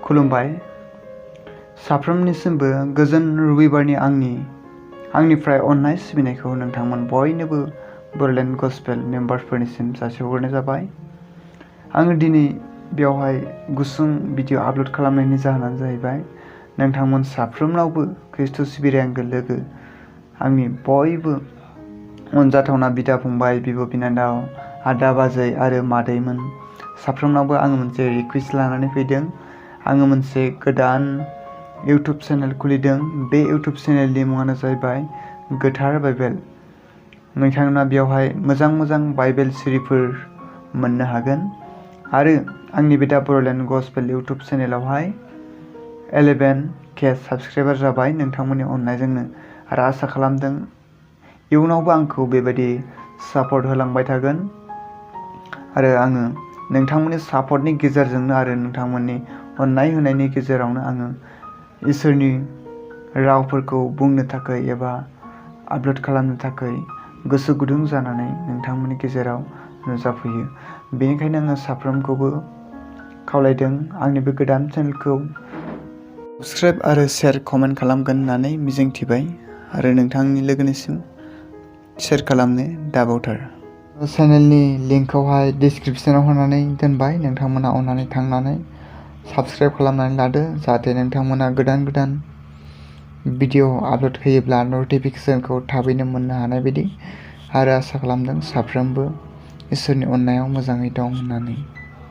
खुलुमबाय। साफ्रोमनिसिमबो गोजोन रबिबारनि आंनिफ्राय अननाय सिबिनायखौ नोंथांमोन बयनोबो बर'लेण्ड गस्पेल मेम्बारफोरनिसिम जासिहरनाय जाबाय। आङो दिनै बेवहाय गुसुं भिडिअ आपल'ड खालामनायनि जाहोनानो जाहैबाय नोंथांमोन साफ्रोमनावबो खृष्ट सिबियारि आंगो लोगो, आंनि बयबो अनजाथावना बिदा फंबाय, बिब' बिनानाव, आदा बाजै आरो मादैमोन साफ्रोमनावबो आङो मोनसे रिकुवेस्ट लानानै फैदों। आङो मोनसे गोदान इउटुब चेनेल खुलिदों। बे इउटुब चेनेलनि मुङानो जाहैबाय गोथार बाइबेल। नोंथांमोना बेवहाय मोजां मोजां बाइबेल सिरिफोर मोननो हागोन आरो आंनि बे दा बर'लेण्ड गस्पेल इउटुब चेनेलावहाय 11K साबस्क्राइबार जाबाय नोंथांमोननि अननायजोंनो, आरो आसा खालामदों इयुनावबो आंखौ बेबायदि सापर्ट होलांबाय थागोन। आरो आङो नोंथांमोननि सापर्टनि गेजेरजोंनो आरो नोंथांमोननि अननाय होनायनि गेजेरावनो आङो इसोरनि रावफोरखौ बुंनो थाखाय एबा आपल'ड खालामनो थाखाय गोसो गुदुं जानानै नोंथांमोननि गेजेराव नुजाफैयो। बेनिखायनो आङो साफ्रोमखौबो खावलायदों आंनि बे गोदान चेनेलखौ साबस्क्राइब आरो शेयार कमेन्ट खालामगोन होननानै मिजिंथिबाय आरो नोंथांनि लोगोनिसिम शेयार खालामनो दाबावथार। चेनेलनि लिंकखौहाय डिसक्रिपसनाव होनानै दोनबाय, नोंथांमोना अननानै थांनानै साबस्क्राइब खालामनानै लादो जाहाथे नोंथांमोना गोदान गोदान भिडिअ आपल'ड होयोब्ला नटिफिकेसनखौ थाबैनो मोननो हानाय बायदि। आरो आसा खालामदों साफ्रोमबो इसोरनि अननायाव मोजाङै दं होननानै।